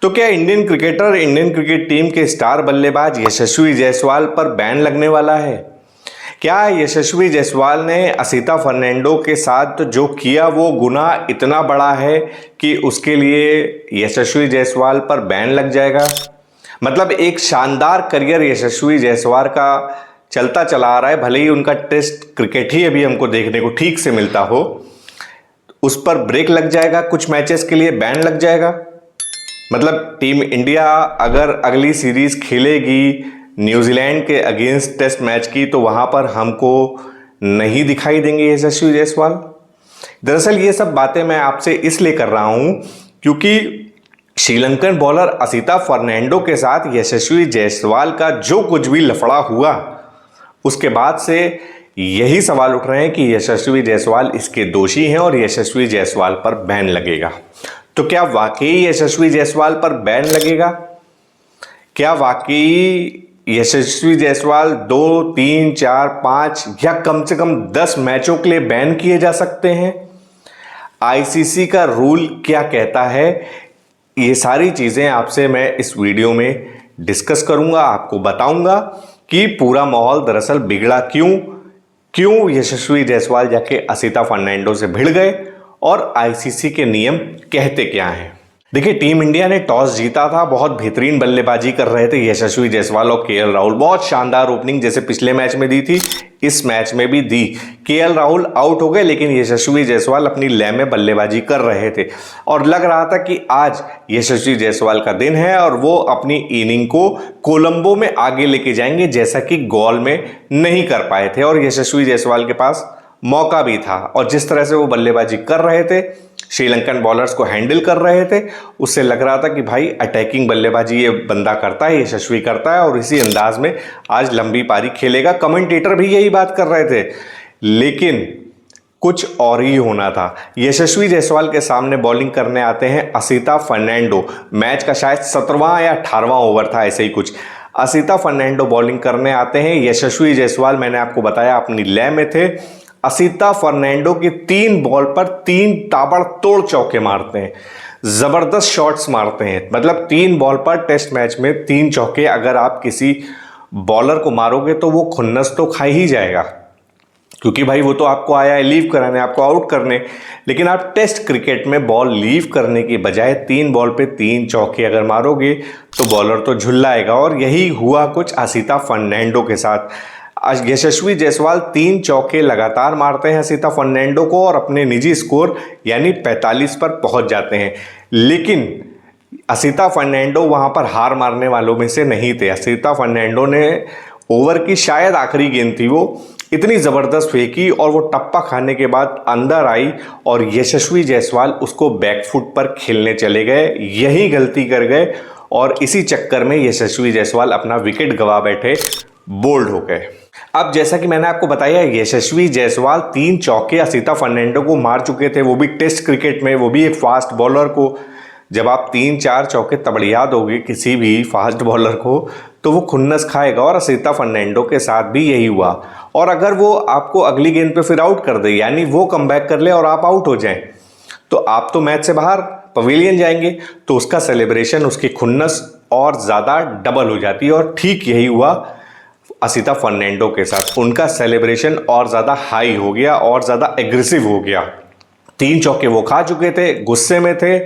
तो क्या Indian cricket team के स्टार बल्लेबाज यशस्वी जायसवाल पर बैन लगने वाला है? क्या यशस्वी जायसवाल ने असिता फर्नांडो के साथ जो किया वो गुनाह इतना बड़ा है कि उसके लिए यशस्वी जायसवाल पर बैन लग जाएगा? मतलब एक शानदार करियर यशस्वी जायसवाल का चलता चला आ रहा है, भले ही उनका टेस्ट क्रिकेट ही अभी हमको देखने को ठीक से मिलता हो, उस पर ब्रेक लग जाएगा, कुछ मैचेस के लिए बैन लग जाएगा। मतलब टीम इंडिया अगर अगली सीरीज खेलेगी न्यूजीलैंड के अगेंस्ट टेस्ट मैच की, तो वहां पर हमको नहीं दिखाई देंगे यशस्वी जायसवाल। दरअसल ये सब बातें मैं आपसे इसलिए कर रहा हूं क्योंकि श्रीलंकन बॉलर असिता फर्नांडो के साथ यशस्वी जायसवाल का जो कुछ भी लफड़ा हुआ, उसके बाद से यही सवाल उठ रहे हैं कि यशस्वी जायसवाल इसके दोषी हैं और यशस्वी जायसवाल पर बैन लगेगा। तो क्या वाकई यशस्वी जायसवाल पर बैन लगेगा? क्या वाकई यशस्वी जायसवाल 2, 3, 4, 5 या कम से कम 10 मैचों के लिए बैन किए जा सकते हैं? आईसीसी का रूल क्या कहता है? ये सारी चीजें आपसे मैं इस वीडियो में डिस्कस करूंगा, आपको बताऊंगा कि पूरा माहौल दरअसल बिगड़ा क्यों यशस्वी जायसवाल जाके असिता फर्नांडो से भिड़ गए और आईसीसी के नियम कहते क्या हैं। देखिए, टीम इंडिया ने टॉस जीता था, बहुत बेहतरीन बल्लेबाजी कर रहे थे यशस्वी जायसवाल और केएल राहुल। बहुत शानदार ओपनिंग जैसे पिछले मैच में दी थी, इस मैच में भी दी। केएल राहुल आउट हो गए, लेकिन यशस्वी जायसवाल अपनी लय में बल्लेबाजी कर रहे थे और लग रहा था कि आज यशस्वी जायसवाल का दिन है और वो अपनी इनिंग को कोलंबो में आगे लेके जाएंगे, जैसा कि गॉल में नहीं कर पाए थे और यशस्वी जायसवाल के पास मौका भी था। और जिस तरह से वो बल्लेबाजी कर रहे थे, श्रीलंकन बॉलर्स को हैंडल कर रहे थे, उससे लग रहा था कि भाई अटैकिंग बल्लेबाजी ये बंदा करता है, यशस्वी करता है और इसी अंदाज में आज लंबी पारी खेलेगा। कमेंटेटर भी यही बात कर रहे थे, लेकिन कुछ और ही होना था। यशस्वी जायसवाल के सामने बॉलिंग करने आते हैं असिता फर्नांडो। मैच का शायद 17वां या 18वां ओवर था, ऐसे ही कुछ। असिता फर्नांडो बॉलिंग करने आते हैं। यशस्वी जायसवाल, मैंने आपको बताया, अपनी लय में थे। असिता फर्नांडो की 3 बॉल पर 3 ताबड़तोड़ चौके मारते हैं, जबरदस्त शॉट्स मारते हैं। मतलब 3 बॉल पर टेस्ट मैच में 3 चौके अगर आप किसी बॉलर को मारोगे तो वो खुन्नस तो खा ही जाएगा, क्योंकि भाई वो तो आपको आया है लीव कराने, आपको आउट करने। लेकिन आप टेस्ट क्रिकेट में बॉल लीव करने की बजाय 3 बॉल पे 3 चौके अगर मारोगे तो बॉलर तो झुल्लाएगा, और यही हुआ कुछ असिता फर्नांडो के साथ। आज यशस्वी जायसवाल 3 चौके लगातार मारते हैं असिता फर्नांडो को और अपने निजी स्कोर यानी 45 पर पहुंच जाते हैं। लेकिन असिता फर्नांडो वहां पर हार मारने वालों में से नहीं थे। असिता फर्नांडो ने ओवर की शायद आखिरी गेंद थी, वो इतनी ज़बरदस्त फेंकी और वो टप्पा खाने के बाद अंदर आई और यशस्वी जायसवाल उसको बैकफुट पर खेलने चले गए। यही गलती कर गए और इसी चक्कर में यशस्वी जायसवाल अपना विकेट गंवा बैठे, बोल्ड हो गए। अब जैसा कि मैंने आपको बताया, यशस्वी जायसवाल 3 चौके असिता फर्नांडो को मार चुके थे, वो भी टेस्ट क्रिकेट में, वो भी एक फास्ट बॉलर को। जब आप 3-4 चौके तबड़िया दोगे किसी भी फास्ट बॉलर को, तो वो खुन्नस खाएगा और असिता फर्नांडो के साथ भी यही हुआ। और अगर वो आपको अगली गेंद पे फिर आउट कर दे, यानी वो कमबैक कर ले और आप आउट हो जाएं, तो आप तो मैच से बाहर पवेलियन जाएंगे, तो उसका सेलिब्रेशन, उसकी खुन्नस और ज़्यादा डबल हो जाती है। और ठीक यही हुआ असिता फर्नांडो के साथ। उनका सेलिब्रेशन और ज़्यादा हाई हो गया और ज़्यादा एग्रेसिव हो गया। 3 चौके वो खा चुके थे, गुस्से में थे,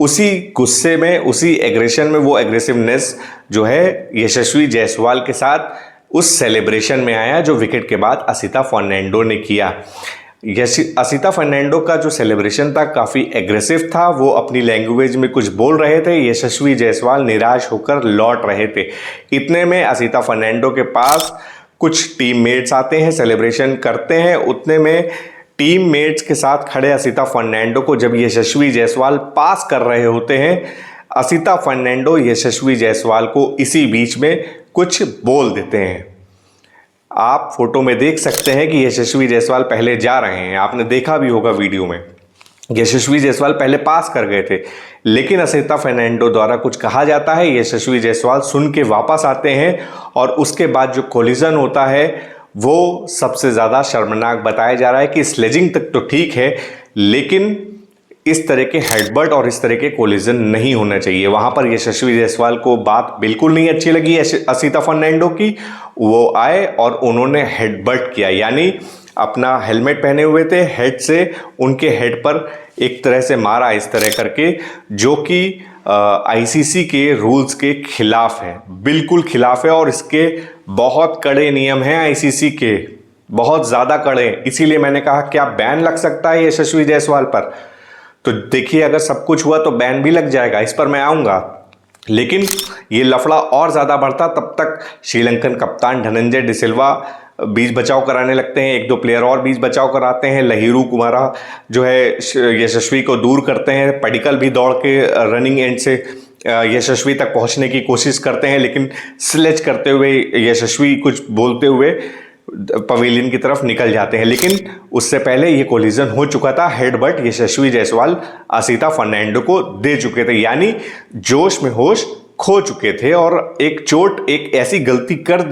उसी गुस्से में, उसी एग्रेशन में वो एग्रेसिवनेस जो है यशस्वी जायसवाल के साथ उस सेलिब्रेशन में आया जो विकेट के बाद असिता फर्नांडो ने किया। असिता फर्नांडो का जो सेलिब्रेशन था काफ़ी एग्रेसिव था, वो अपनी लैंग्वेज में कुछ बोल रहे थे, यशस्वी जायसवाल निराश होकर लौट रहे थे। इतने में असिता फर्नांडो के पास कुछ टीममेट्स आते हैं, सेलिब्रेशन करते हैं। उतने में टीममेट्स के साथ खड़े असिता फर्नांडो को जब यशस्वी जायसवाल पास कर रहे होते हैं, असिता फर्नांडो यशस्वी जायसवाल को इसी बीच में कुछ बोल देते हैं। आप फोटो में देख सकते हैं कि यशस्वी जायसवाल पहले जा रहे हैं, आपने देखा भी होगा वीडियो में। यशस्वी जायसवाल पहले पास कर गए थे, लेकिन असिता फर्नांडो द्वारा कुछ कहा जाता है, यशस्वी जायसवाल सुन के वापस आते हैं और उसके बाद जो कोलिजन होता है वो सबसे ज़्यादा शर्मनाक बताया जा रहा है कि स्लेजिंग तक तो ठीक है, लेकिन इस तरह के हेडबट और इस तरह के कोलिजन नहीं होना चाहिए। वहां पर यशस्वी जायसवाल को बात बिल्कुल नहीं अच्छी लगी असीता फर्नांडो की। वो आए और उन्होंने हेडबट किया, यानी अपना हेलमेट पहने हुए थे, हेड से उनके हेड पर एक तरह से मारा इस तरह करके, जो कि आईसीसी के रूल्स के खिलाफ है, बिल्कुल खिलाफ है। और इसके बहुत कड़े नियम हैं आईसीसी के, बहुत ज़्यादा कड़े। इसीलिए मैंने कहा क्या बैन लग सकता है यशस्वी जायसवाल पर। तो देखिए अगर सब कुछ हुआ तो बैन भी लग जाएगा, इस पर मैं आऊँगा। लेकिन ये लफड़ा और ज़्यादा बढ़ता तब तक श्रीलंकन कप्तान धनंजय डिसिल्वा बीच बचाव कराने लगते हैं, एक दो प्लेयर और बीच बचाव कराते हैं। लहिरू कुमारा जो है यशस्वी को दूर करते हैं। पडिक्कल भी दौड़ के रनिंग एंड से यशस्वी तक पहुंचने की कोशिश करते हैं, लेकिन स्लेज करते हुए यशस्वी कुछ बोलते हुए पवेलियन की तरफ निकल जाते हैं। लेकिन उससे पहले ये कोलिजन हो चुका था। हेडबट यशस्वी जायसवाल असीता फर्नांडो को दे चुके थे, यानी जोश में होश खो चुके थे और एक चोट, एक ऐसी गलती कर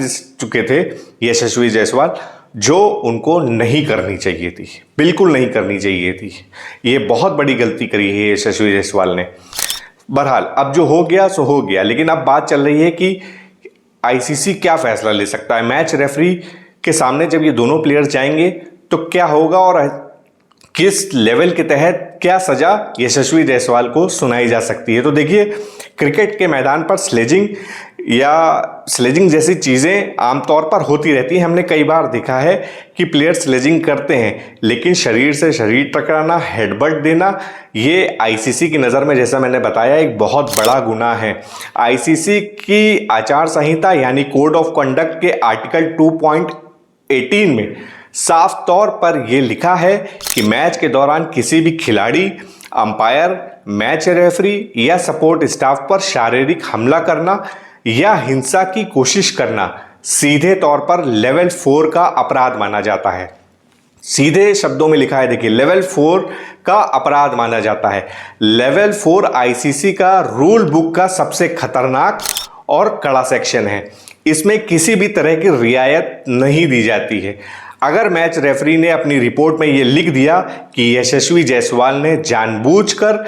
चुके थे यशस्वी जायसवाल जो उनको नहीं करनी चाहिए थी, बिल्कुल नहीं करनी चाहिए थी। ये बहुत बड़ी गलती करी है यशस्वी जायसवाल ने। बहरहाल अब जो हो गया सो हो गया, लेकिन अब बात चल रही है कि आईसीसी क्या फैसला ले सकता है। मैच रेफरी के सामने जब ये दोनों प्लेयर जाएंगे तो क्या होगा और किस लेवल के तहत क्या सजा यशस्वी जायसवाल को सुनाई जा सकती है। तो देखिए क्रिकेट के मैदान पर स्लेजिंग जैसी चीज़ें आमतौर पर होती रहती हैं। हमने कई बार देखा है कि प्लेयर स्लेजिंग करते हैं, लेकिन शरीर से शरीर टकराना, हेडबट देना, ये आईसीसी की नज़र में, जैसा मैंने बताया, एक बहुत बड़ा गुनाह है। आईसीसी की आचार संहिता यानी कोड ऑफ कंडक्ट के आर्टिकल 2.18 में साफ तौर पर यह लिखा है कि मैच के दौरान किसी भी खिलाड़ी, अंपायर, मैच रेफरी या सपोर्ट स्टाफ पर शारीरिक हमला करना या हिंसा की कोशिश करना सीधे तौर पर लेवल 4 का अपराध माना जाता है। सीधे शब्दों में लिखा है, देखिए, लेवल 4 का अपराध माना जाता है। लेवल 4 आईसीसी का रूल बुक का सबसे खतरनाक और कड़ा सेक्शन है। इसमें किसी भी तरह की रियायत नहीं दी जाती है। अगर मैच रेफरी ने अपनी रिपोर्ट में यह लिख दिया कि यशस्वी जायसवाल ने जानबूझकर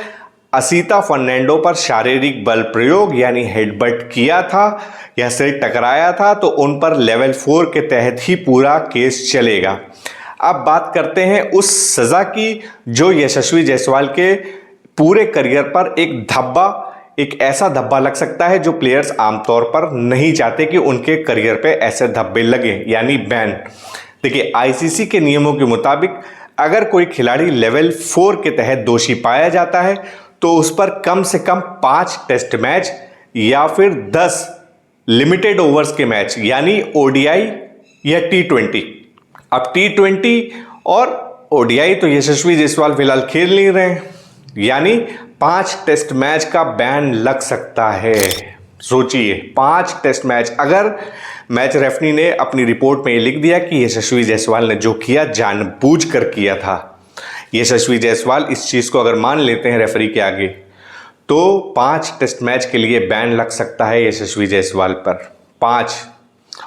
असीता फर्नांडो पर शारीरिक बल प्रयोग यानी हेडबट किया था या सिर टकराया था, तो उन पर लेवल 4 के तहत ही पूरा केस चलेगा। अब बात करते हैं उस सजा की जो यशस्वी जायसवाल के पूरे करियर पर एक ऐसा धब्बा लग सकता है जो प्लेयर्स आमतौर पर नहीं चाहते कि उनके करियर पे ऐसे धब्बे लगे, यानी बैन। देखिए आईसीसी के नियमों के मुताबिक अगर कोई खिलाड़ी लेवल 4 के तहत दोषी पाया जाता है तो उस पर कम से कम 5 टेस्ट मैच या फिर 10 लिमिटेड ओवर्स के मैच यानी ओडीआई या T20। अब T20 और ओडीआई तो यशस्वी जायसवाल फिलहाल खेल नहीं रहे हैं, यानी 5 टेस्ट मैच का बैन लग सकता है। सोचिए 5 टेस्ट मैच। अगर मैच रेफरी ने अपनी रिपोर्ट में ये लिख दिया कि यशस्वी जायसवाल ने जो किया जानबूझकर किया था, यशस्वी जायसवाल इस चीज़ को अगर मान लेते हैं रेफरी के आगे, तो 5 टेस्ट मैच के लिए बैन लग सकता है यशस्वी जायसवाल पर, 5।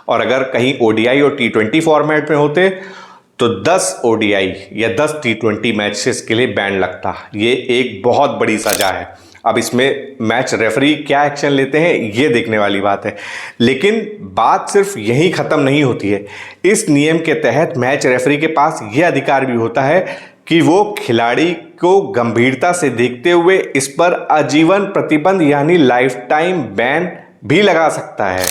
और अगर कहीं ओडीआई और T20 फॉर्मेट में होते तो 10 ओडीआई या 10 T20 मैचेस के लिए बैन लगता। ये एक बहुत बड़ी सजा है। अब इसमें मैच रेफरी क्या एक्शन लेते हैं ये देखने वाली बात है। लेकिन बात सिर्फ यहीं ख़त्म नहीं होती है। इस नियम के तहत मैच रेफरी के पास यह अधिकार भी होता है कि वो खिलाड़ी को गंभीरता से देखते हुए इस पर आजीवन प्रतिबंध यानी लाइफ टाइम बैन भी लगा सकता है।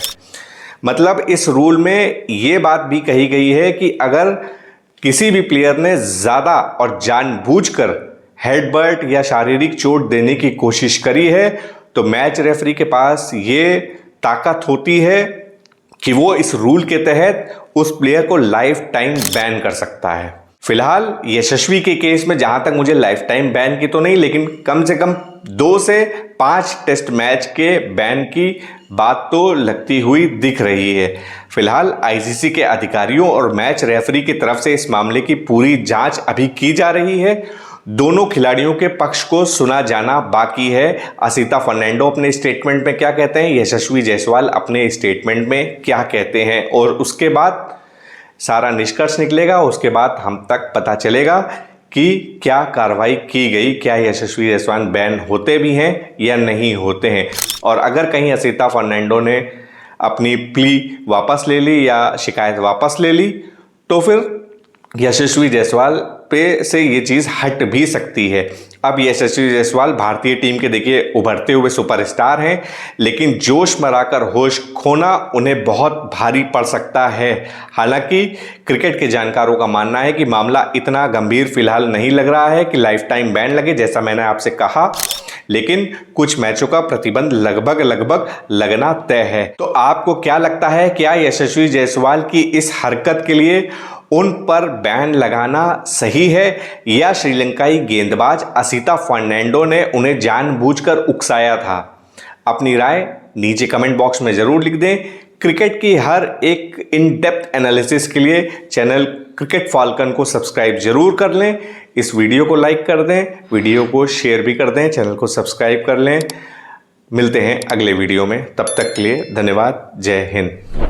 मतलब इस रूल में ये बात भी कही गई है कि अगर किसी भी प्लेयर ने ज़्यादा और जानबूझकर हेडबट या शारीरिक चोट देने की कोशिश करी है तो मैच रेफरी के पास ये ताकत होती है कि वो इस रूल के तहत उस प्लेयर को लाइफ टाइम बैन कर सकता है। फिलहाल यशस्वी के केस में जहां तक मुझे लाइफ टाइम बैन की तो नहीं, लेकिन कम से कम 2 से 5 टेस्ट मैच के बैन की बात तो लगती हुई दिख रही है। फिलहाल आईसीसी के अधिकारियों और मैच रेफरी की तरफ से इस मामले की पूरी जांच अभी की जा रही है। दोनों खिलाड़ियों के पक्ष को सुना जाना बाकी है। असीता फर्नांडो अपने स्टेटमेंट में क्या कहते हैं, यशस्वी जायसवाल अपने स्टेटमेंट में क्या कहते हैं, और उसके बाद सारा निष्कर्ष निकलेगा। उसके बाद हम तक पता चलेगा कि क्या कार्रवाई की गई, क्या यशस्वी जायसवाल बैन होते भी हैं या नहीं होते हैं, और अगर कहीं असीता फर्नांडो ने अपनी प्ली वापस ले ली या शिकायत वापस ले ली तो फिर यशस्वी जायसवाल पे से ये चीज़ हट भी सकती है। अब यशस्वी जायसवाल भारतीय टीम के देखिए उभरते हुए सुपरस्टार हैं, लेकिन जोश मराकर होश खोना उन्हें बहुत भारी पड़ सकता है। हालांकि क्रिकेट के जानकारों का मानना है कि मामला इतना गंभीर फिलहाल नहीं लग रहा है कि लाइफ टाइम बैन लगे, जैसा मैंने आपसे कहा, लेकिन कुछ मैचों का प्रतिबंध लगभग लगना तय है। तो आपको क्या लगता है, क्या यशस्वी जायसवाल की इस हरकत के लिए उन पर बैन लगाना सही है या श्रीलंकाई गेंदबाज असीता फर्नांडो ने उन्हें जानबूझकर उकसाया था? अपनी राय नीचे कमेंट बॉक्स में जरूर लिख दें। क्रिकेट की हर एक इन डेप्थ एनालिसिस के लिए चैनल क्रिकेट फाल्कन को सब्सक्राइब जरूर कर लें। इस वीडियो को लाइक कर दें, वीडियो को शेयर भी कर दें, चैनल को सब्सक्राइब कर लें। मिलते हैं अगले वीडियो में, तब तक के लिए धन्यवाद। जय हिंद।